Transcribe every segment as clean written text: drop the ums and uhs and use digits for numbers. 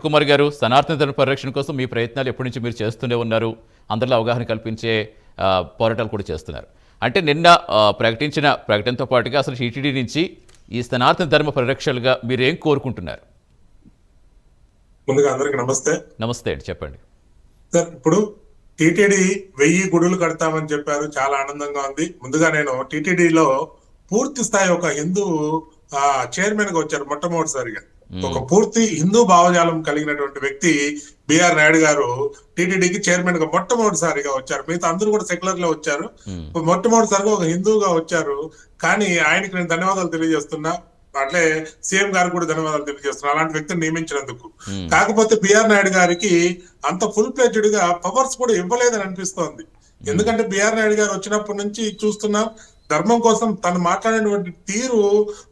కుమార్ గారు, సనాతన ధర్మ పరిరక్షణ కోసం మీ ప్రయత్నాలు ఎప్పటి నుంచి మీరు చేస్తూనే ఉన్నారు. అందరిలో అవగాహన కల్పించే పోరాటాలు కూడా చేస్తున్నారు. అంటే నిన్న ప్రకటించిన ప్రకటనతో పాటుగా అసలు టీటీడీ నుంచి ఈ సనాతన ధర్మ పరిరక్షలుగా మీరు ఏం కోరుకుంటున్నారు? ముందుగా అందరికి నమస్తే. నమస్తే అండి, చెప్పండి సార్. ఇప్పుడు టీటీడీ 1000 గుడులు కడతామని చెప్పారు, చాలా ఆనందంగా ఉంది. ముందుగా నేను టీటీడీలో పూర్తి స్థాయి ఒక హిందూ చైర్మన్ గా వచ్చారు మొట్టమొదటిసారిగా. ఒక పూర్తి హిందూ భావజాలం కలిగినటువంటి వ్యక్తి బిఆర్ నాయుడు గారు టీటీడీకి చైర్మన్ గా మొట్టమొదటిసారిగా వచ్చారు. మిగతా అందరూ కూడా సెక్యులర్ లో వచ్చారు, మొట్టమొదటిసారిగా ఒక హిందూగా వచ్చారు. కానీ ఆయనకి నేను ధన్యవాదాలు తెలియజేస్తున్నా. అట్లే సీఎం గారు కూడా ధన్యవాదాలు తెలియజేస్తున్నారు అలాంటి వ్యక్తిని నియమించినందుకు. కాకపోతే బిఆర్ నాయుడు గారికి అంత ఫుల్ ప్లేటెడ్ గా పవర్స్ కూడా ఇవ్వలేదని అనిపిస్తోంది. ఎందుకంటే బిఆర్ నాయుడు గారు వచ్చినప్పటి నుంచి చూస్తున్నాం, ధర్మం కోసం తను మాట్లాడినటువంటి తీరు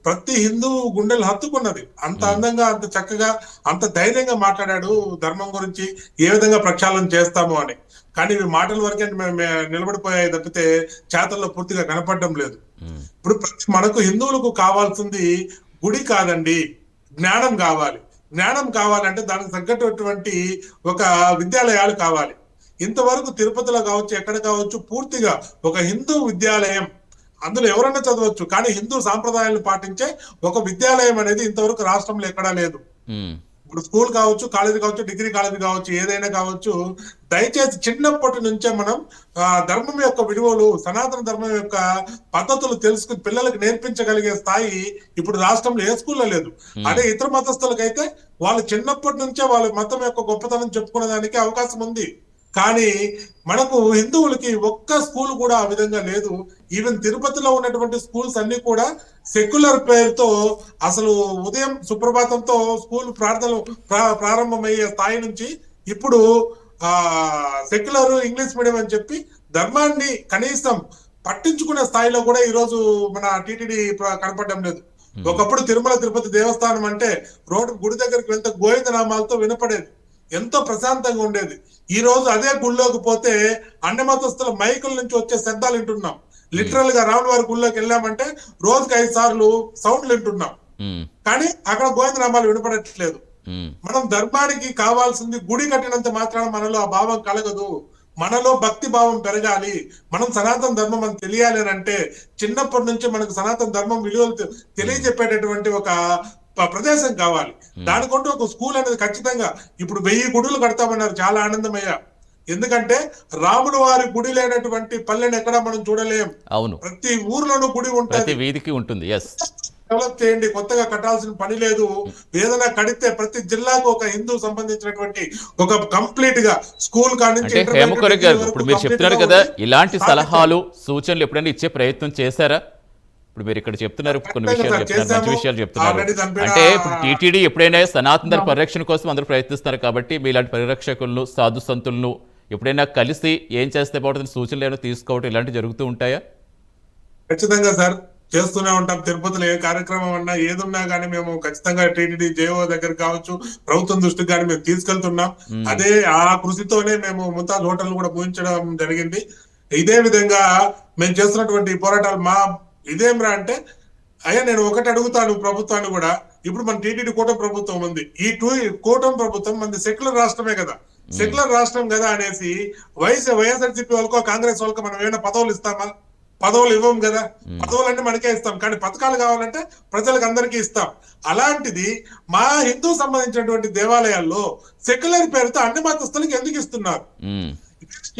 ప్రతి హిందూ గుండెలు హత్తుకున్నది. అంత అందంగా, అంత చక్కగా, అంత ధైర్యంగా మాట్లాడాడు ధర్మం గురించి ఏ విధంగా ప్రక్షాళన చేస్తాము అని. కానీ ఇవి మాటల వరకే నిలబడిపోయాయి తప్పితే చేతల్లో పూర్తిగా కనపడడం లేదు. ఇప్పుడు మనకు హిందువులకు కావాల్సింది గుడి కాదండి, జ్ఞానం కావాలి. జ్ఞానం కావాలంటే దానికి తగ్గటువంటి ఒక విద్యాలయాలు కావాలి. ఇంతవరకు తిరుపతిలో కావచ్చు, ఎక్కడ కావచ్చు, పూర్తిగా ఒక హిందూ విద్యాలయం, అందులో ఎవరైనా చదవచ్చు, కానీ హిందూ సాంప్రదాయాలను పాటించే ఒక విద్యాలయం అనేది ఇంతవరకు రాష్ట్రంలో ఎక్కడా లేదు. ఇప్పుడు స్కూల్ కావచ్చు, కాలేజీ కావచ్చు, డిగ్రీ కాలేజీ కావచ్చు, ఏదైనా కావచ్చు, దయచేసి చిన్నప్పటి నుంచే మనం ధర్మం యొక్క విలువలు, సనాతన ధర్మం యొక్క పద్ధతులు తెలుసుకుని పిల్లలకు నేర్పించగలిగే స్థాయి ఇప్పుడు రాష్ట్రంలో ఏ స్కూల్లో లేదు. అదే ఇతర మతస్థులకైతే వాళ్ళు చిన్నప్పటి నుంచే వాళ్ళ మతం యొక్క గొప్పతనం చెప్పుకునే దానికి అవకాశం ఉంది. కానీ మనకు హిందువులకి ఒక్క స్కూల్ కూడా ఆ విధంగా లేదు. ఈవెన్ తిరుపతిలో ఉన్నటువంటి స్కూల్స్ అన్ని కూడా సెక్యులర్ పేరుతో అసలు ఉదయం సుప్రభాతంతో స్కూల్ ప్రార్థనలు ప్రారంభమయ్యే స్థాయి నుంచి ఇప్పుడు సెక్యులర్ ఇంగ్లీష్ మీడియం అని చెప్పి ధర్మాన్ని కనీసం పట్టించుకునే స్థాయిలో కూడా ఈరోజు మన టీటీడీ కనపడడం లేదు. ఒకప్పుడు తిరుమల తిరుపతి దేవస్థానం అంటే రోడ్డు గుడి దగ్గరికి వెళ్తే గోవిందనామాలతో వినపడేది, ఎంతో ప్రశాంతంగా ఉండేది. ఈ రోజు అదే గుళ్ళోకి పోతే అన్ని మతస్థుల మైకుల నుంచి వచ్చే శబ్దాలు వింటున్నాం. లిటరల్ గా రాములవారి గుళ్ళోకి వెళ్ళామంటే రోజుకి 5 సార్లు సౌండ్లు వింటున్నాం, కానీ అక్కడ గోవిందనామాలు వినపడట్లేదు. మనం ధర్మానికి కావాల్సింది గుడి కట్టినంత మాత్రాన మనలో ఆ భావం కలగదు. మనలో భక్తి భావం పెరగాలి. మనం సనాతన ధర్మం అని తెలియాలి అని అంటే చిన్నప్పటి నుంచి మనకు సనాతన ధర్మం విలువలు తెలియజెప్పేటటువంటి ఒక ప్రదేశం కావాలి. దానికంటూ ఒక స్కూల్ అనేది ఖచ్చితంగా. ఇప్పుడు 1000 గుడులు కడతామన్నారు, చాలా ఆనందమయ్యా. ఎందుకంటే రాముల వారి గుడి లేనటువంటి పల్లెని ఎక్కడ మనం చూడలేం. అవును, ప్రతి ఊర్లోనూ గుడి ఉంటుంది, వీధికి ఉంటుంది. డెవలప్ చేయండి, కొత్తగా కట్టాల్సిన పని లేదు. ఏదైనా కడితే ప్రతి జిల్లాకు ఒక హిందూ సంబంధించినటువంటి ఒక కంప్లీట్ గా స్కూల్ కానించి. ఇప్పుడు మీరు చెప్తున్నారు కదా, ఇలాంటి సలహాలు సూచనలు ఎప్పుడైనా ఇచ్చే ప్రయత్నం చేశారా? ఇప్పుడు మీరు ఇక్కడ చెప్తున్నారు, కొన్ని విషయాలు చెప్తున్నారు, మంచి విషయాలు చెప్తున్నారు. అంటే ఇప్పుడు టీటీడీ ఎప్పుడైనా సనాతన పరిరక్షణ కోసం అందరూ ప్రయత్నిస్తారు కాబట్టి మీలాంటి పరిరక్షకులను, సాధు సంతులను ఎప్పుడైనా కలిసి ఏం చేస్తే బాగుంటుంది సూచనలు ఏమైనా తీసుకోవటం ఇలాంటివి జరుగుతూ ఉంటాయా? ఖచ్చితంగా సార్, చేస్తూనే ఉంటాం. తిరుపతిలో ఏ కార్యక్రమం అన్నా ఏదున్నా కానీ మేము ఖచ్చితంగా టీటీడీ జేఓ దగ్గర కావచ్చు, ప్రభుత్వం దృష్టికి కానీ మేము తీసుకెళ్తున్నాం. అదే ఆ కృషితోనే మేము ముంతాజ్ హోటల్ కూడా పూజించడం జరిగింది. ఇదే విధంగా మేము చేస్తున్నటువంటి పోరాటాలు ఇదేమిరా అంటే, అయ్యా నేను ఒకటి అడుగుతాను ప్రభుత్వాన్ని కూడా. ఇప్పుడు మన టీటీడీ కూటమి ప్రభుత్వం ఉంది. ఈ కూటమి ప్రభుత్వం మనది సెక్యులర్ రాష్ట్రమే కదా, సెక్యులర్ రాష్ట్రం కదా అనేసి వైఎస్ఆర్సీపీ వాళ్ళకో కాంగ్రెస్ వాళ్ళకో మనం ఏమైనా పదవులు ఇస్తామా? పదవులు ఇవ్వం కదా. పదవులు అంటే మనకే ఇస్తాం, కానీ పథకాలు కావాలంటే ప్రజలకు అందరికీ ఇస్తాం. అలాంటిది మా హిందూ సంబంధించినటువంటి దేవాలయాల్లో సెక్యులర్ పేరుతో అన్ని మతస్థులకు ఎందుకు ఇస్తున్నారు?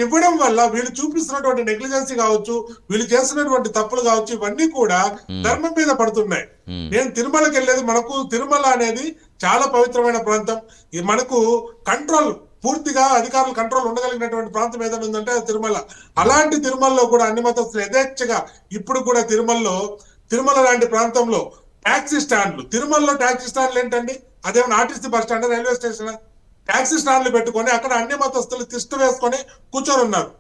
ఇవ్వడం వల్ల వీళ్ళు చూపిస్తున్నటువంటి నెగ్లిజెన్సీ కావచ్చు, వీళ్ళు చేస్తున్నటువంటి తప్పులు కావచ్చు, ఇవన్నీ కూడా ధర్మం మీద పడుతున్నాయి. నేను తిరుమలకి వెళ్ళేది, మనకు తిరుమల అనేది చాలా పవిత్రమైన ప్రాంతం. మనకు కంట్రోల్ పూర్తిగా అధికారులు కంట్రోల్ ఉండగలిగినటువంటి ప్రాంతం ఏదైనా ఉందంటే తిరుమల. అలాంటి తిరుమలలో కూడా అన్ని మతస్థులు యథేచ్ఛగా ఇప్పుడు కూడా తిరుమల లాంటి ప్రాంతంలో టాక్సీ స్టాండ్లు, తిరుమలలో టాక్సీ స్టాండ్లు ఏంటండి? అదేమన్నా RTC bus stand, railway station? Taxi స్టాండ్లు పెట్టుకొని అక్కడ అన్ని మతస్థులు తిష్ట వేసుకొని కూర్చొని ఉన్నారు.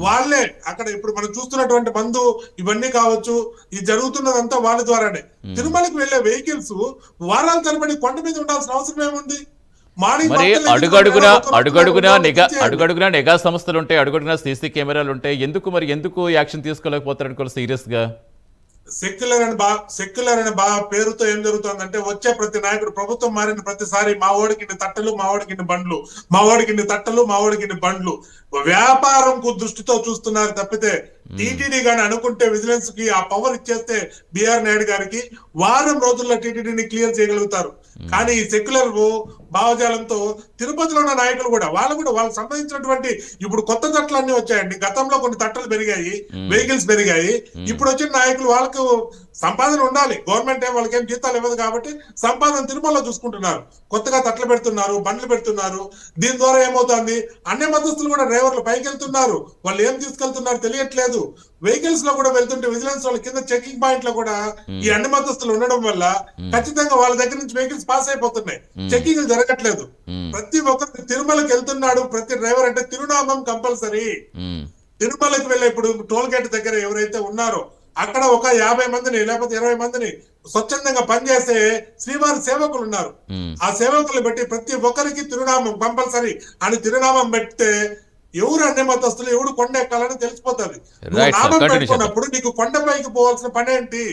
వాళ్ళే అక్కడ ఇప్పుడు మనం చూస్తున్నటువంటి మందు ఇవన్నీ కావచ్చు, ఇది జరుగుతున్నదంతా వాళ్ళ ద్వారానే. తిరుమలకి వెళ్లే వెహికల్స్ వారాల తరబడి కొండ మీద ఉండాల్సిన అవసరం ఏముంది? మరి అడుగడుగునా నిఘా సంస్థలు ఉంటాయి, అడుగడుగునా సీసీ కెమెరాలు ఉంటాయి. ఎందుకు యాక్షన్ తీసుకోలేకపోతారు అనుకో సీరియస్ గా? సెక్యులర్ అని పేరుతో ఏం జరుగుతుందంటే వచ్చే ప్రతి నాయకుడు ప్రభుత్వం మారిన ప్రతిసారి మా ఓడికి ఇన్ని తట్టలు, మా ఓడికి ఇన్ని బండ్లు, మా ఓడికి ఇన్ని తట్టలు, మా ఓడికి ఇన్ని బండ్లు, వ్యాపారంకు దృష్టితో చూస్తున్నారు తప్పితే టీటీడీ గాని అనుకుంటే విజిలెన్స్ కి ఆ పవర్ ఇచ్చేస్తే బిఆర్ నాయుడు గారికి వారం రోజుల్లో టీటీడీని క్లియర్ చేయగలుగుతారు. కానీ ఈ సెక్యులర్ భావజాలంతో తిరుపతిలో ఉన్న నాయకులు కూడా వాళ్ళకి సంబంధించినటువంటి ఇప్పుడు కొత్త తట్టలు అన్ని వచ్చాయండి. గతంలో కొన్ని తట్టలు పెరిగాయి, వెహికల్స్ పెరిగాయి. ఇప్పుడు వచ్చిన నాయకులు వాళ్ళకు సంపాదన ఉండాలి, గవర్నమెంట్ వాళ్ళకి ఏం జీతాలు ఇవ్వదు కాబట్టి సంపాదన తిరుమలలో చూసుకుంటున్నారు. కొత్తగా తట్టలు పెడుతున్నారు, బండ్లు పెడుతున్నారు. దీని ద్వారా ఏమవుతుంది, అన్ని మతస్థులు కూడా డ్రైవర్లు పైకి వెళ్తున్నారు, వాళ్ళు ఏం తీసుకెళ్తున్నారు తెలియట్లేదు. వెహికల్స్ లో కూడా వెళ్తుంటే విజిలెన్స్ వాళ్ళ కింద చెకింగ్ పాయింట్ లో కూడా ఈ అన్ని మతస్థులు ఉండడం వల్ల ఖచ్చితంగా వాళ్ళ దగ్గర నుంచి వెహికల్స్ పాస్ అయిపోతున్నాయి, చెకింగ్ జరగట్లేదు. ప్రతి ఒక్కరు తిరుమలకి వెళ్తున్నాడు ప్రతి డ్రైవర్ అంటే తిరునామం కంపల్సరీ. తిరుమలకి వెళ్ళే ఇప్పుడు టోల్ గేట్ దగ్గర ఎవరైతే ఉన్నారో అక్కడ ఒక 50 మందిని లేకపోతే 20 మందిని స్వచ్ఛందంగా పనిచేసే శ్రీవారి సేవకులు ఉన్నారు. ఆ సేవకులు బట్టి ప్రతి ఒక్కరికి తిరునామం కంపల్సరీ అని తిరునామం పెడితే ఎవరు అన్ని మతస్థులు ఎవడు కొండ ఎక్కాలని తెలిసిపోతుంది. నామం పెట్టుకున్నప్పుడు నీకు కొండపైకి పోవాల్సిన పని ఏంటి?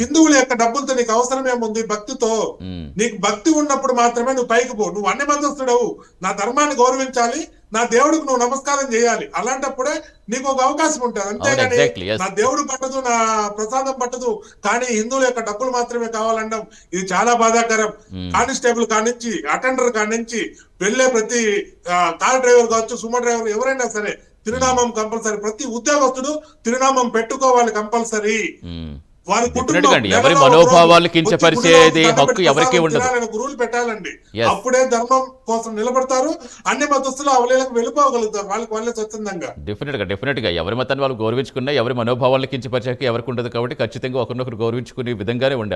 హిందువుల యొక్క డబ్బులతో నీకు అవసరం ఏముంది? భక్తితో నీకు భక్తి ఉన్నప్పుడు మాత్రమే నువ్వు పైకి పో. నువ్వు అన్ని మతస్థుడవు, నా ధర్మాన్ని గౌరవించాలి, నా దేవుడికి నువ్వు నమస్కారం చేయాలి. అలాంటప్పుడే నీకు ఒక అవకాశం ఉంటుంది. అంతేగాని నా దేవుడు పట్టదు, నా ప్రసాదం పట్టదు, కానీ హిందువుల యొక్క డబ్బులు మాత్రమే కావాలనడం ఇది చాలా బాధాకరం. కానిస్టేబుల్ కానించి, అటెండర్ కానించి, వెళ్లే ప్రతి కార్ డ్రైవర్ కావచ్చు, సుమో డ్రైవర్ ఎవరైనా సరే తిరునామం కంపల్సరీ. ప్రతి ఉద్యోగస్తుడు తిరునామం పెట్టుకోవాలి కంపల్సరీ. వారి ఎవరి మనోభావాలు కించపరిచేది హక్కు ఎవరికీ ఉండదు. గురువులు పెట్టాలండి, అప్పుడే ధర్మం కోసం నిలబడతారు. అన్ని మతస్థులు అవలేలకు వెళ్ళిపోగలుగుతారు వాళ్ళే స్వచ్ఛందంగా. డెఫినెట్ గా ఎవరి మతాన్ని వాళ్ళు గౌరవించుకున్నా ఎవరి మనోభావాలను కించపరిచే ఎవరికి ఉండదు. కాబట్టి ఖచ్చితంగా ఒకరినొకరు గౌరవించుకునే విధంగానే ఉండాలి.